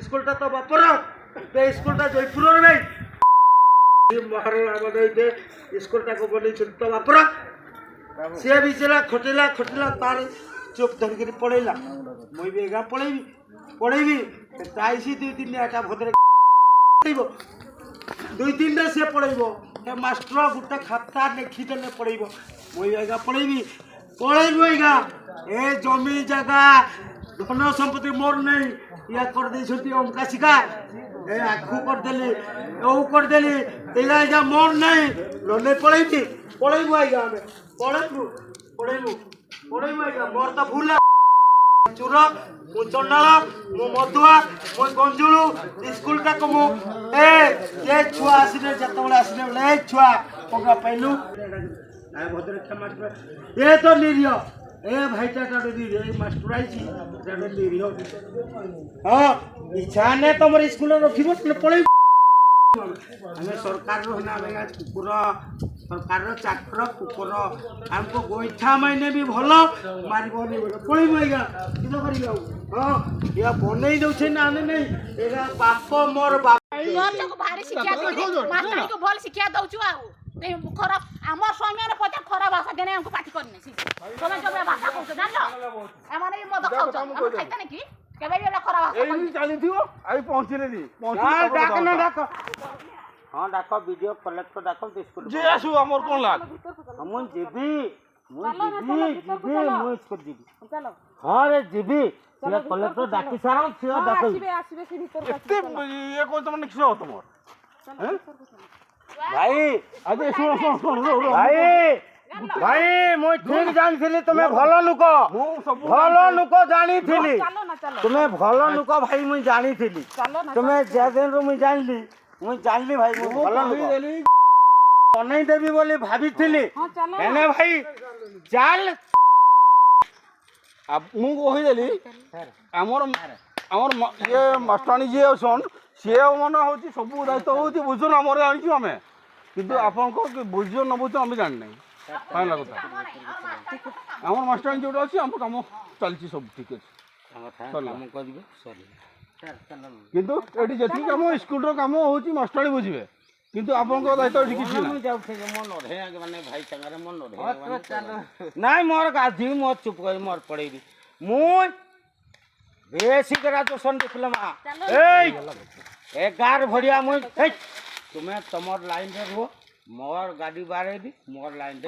স্কুলটা তো বাপর স্কুলটা জয়পুরের নাই মহারাণা স্কুলটাকে বনেইছেন তো বাপর সে বিচরা খটিলা খটিলা তার চোখ ধরিকি পড়াইলা মুই বি এগা পড়াইবি চাইছি 2-3 এটা ভদ্রে দুই তিনটা সে পড়াইব এ মাস্টর গোটে খাতা লেখিদেলে পড়াইব মুই এগা পড়াইবি এগা এ জমি জায়গা ধন সম্পত্তি মোর নেই ইয়া করে দিয়েছি অমকা শিকা এ আখু করদেলি ও করদেলি এলা যা মোর নেই নলে পড়াইবু আইগা আমি পড়াইবু আইগা মোর তো ভুল চুর মু চন্ডাল মু মধুয়া মু গঞ্জুলু স্কুলটা কমু এ ছুয়া আসিলে যেতବେଳେ আসিলে বলে এই ছুয়া পকা পাইলু ভদ্রে ক্ষমা এ তো নিরীহ এ ভাইটা নিরীহ এই মাস্টর আইছি নিরীহ হ্যাঁ ইচ্ছা নে তোমার স্কুলে রখিব পড়াই ଆମେ ସରକାରର ହେଲା ଆମେ କୁକୁର ସରକାରର ଚାକର କୁକୁର ଆମକୁ ଗୋଇଠା ମାଇନେ ବି ଭଲ ମାରିବନି ପଳେଇବୁ ଆଜ୍ଞା କିସ କରିବି ଆଉ ହଁ ଇଆ ବନେଇ ଦଉଛେ ନା ଆମେ ନାଇଁ ଏଇଟା ବାପ ମୋର ବାପ ଭାରି ଶିକ୍ଷା ମାଷ୍ଟରକୁ ଭଲ ଶିକ୍ଷା ଦଉଛୁ ଆଉ ଖରାପ ଆମର ସ୍ୱାମୀମାନେ ପଚା ଖରାପ ଭାଷା ଦେନେ ଆମକୁ ପାଟି କରିନେ ତମେ ଯୋଉ ଭାଷା କହୁଛ ଜାଣିଲ ଏମାନେ ବି ମଦ ଖାଉଛ ଆମେ ଖାଇତାନେ କି କେବେ ବି ଏଟା ଖରାପ ଭାଷା ଏଇ ଚାଲିଥିବ ଆଇ ପହଞ୍ଚିଲେନି ଡାକ ନା ଡାକ ହଁ ଡାକ ଭିଡ଼ିଓ କଲେକ୍ଟର ଡାକ ସ୍କୁଲ ଯେ ଆସୁ ଆମର କଣ ଲାଗ ମୁଁ ଯିବି ହଁ ରେ ଯିବି ସିଏ କଲେକ୍ଟର ଡାକି ସାର ସିଏ ଡାକିବେ ଏତେ ଇଏ କଣ ତମେ କିସ ତମର ଭାଇ ଆଜି ଶୁଣ ଭାଇ ମୁଁ ଠିକ ଜାଣିଥିଲି ତୁମେ ଭଲ ଲୋକ ଜାଣିଥିଲି ତୁମେ ଭଲ ଲୋକ ଭାଇ ମୁଁ ଜାଣିଥିଲି ତୁମେ ଯେ ଦିନରୁ ମୁଁ ଜାଣିଲି ଭାଇ ମୁଁ ଭଲ ଲୋକ ବନେଇ ଦେବି ବୋଲି ଭାବିଥିଲି ଏନେ ଭାଇ ଚାଲ ମୁଁ କହିଦେଲି ଆମର ଇଏ ମାଷ୍ଟରାଣୀ ଯିଏ ଅଛନ୍ ସିଏ ମାନେ ହେଉଛି ସବୁ ଦାୟିତ୍ୱ ହେଉଛି ବୁଝୁନ ଆମର ଜାଣିଛୁ ଆମେ କିନ୍ତୁ ଆପଣଙ୍କ ବୁଝ ନ ବୁଝ ଆମେ ଜାଣିନାହିଁ କହିଲା କଥା ଆମର ମାଷ୍ଟରାଣୀ ଯେଉଁଟା ଅଛି ଆମ କାମ ଚାଲିଛି ସବୁ ଠିକ୍ ଅଛି କିନ୍ତୁ ଏଠି ଯେତିକି କାମ ସ୍କୁଲର କାମ ହେଉଛି ମାଷ୍ଟରାଣୀ ବୁଝିବେ କିନ୍ତୁ ଆପଣଙ୍କ ଦାୟିତ୍ୱ ଏଠି କିଛି ନାଇଁ ମୋର ଗାଧି ମୋର ଚୁପ କରି ମୋର ପଢେଇବି ମୁଁ ବେଶୀ ଗ୍ରାଜୁଏସନ ଡିପ୍ଲୋମା ଏଇ 11 ଭଡ଼ିଆ ମୁଇଁ ତୁମେ ତମର ଲାଇନରେ ରୁହ मोर गाड़ी बारेदी मोर लाइन दे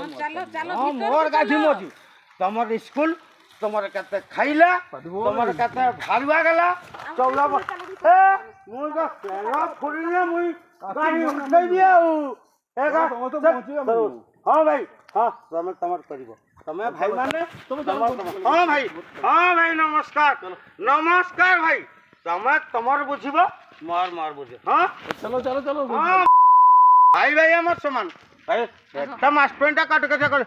मोर गाड़ी मोजी तमर स्कूल तमर कते खाइला तमर कते भालुआ गला चौला ए मु जो तेरा फुरिले मुई गाड़ी उठै दिया एगा हां भाई हां तमर करिवो तमे भाई माने हां भाई नमस्कार भाई तमे तमर बुझिबो मोर बुझे हां चलो भाई आम समान भाई मास्टरटा काट कथा कर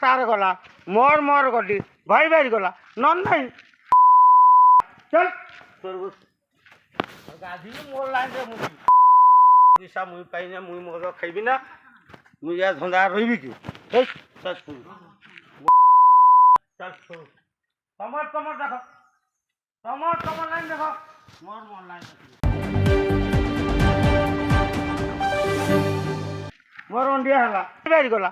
तार गला मोर गली भाई गला नन नहीं चल गाधी मोर लाइन रे मुई पैसा मुई पाइने मुई मग खाइबी ना मुई या धंदा रहिबी कि चल तमर देखो तमर लाइन देखो मोर लाइन मोर अंडिया हला गला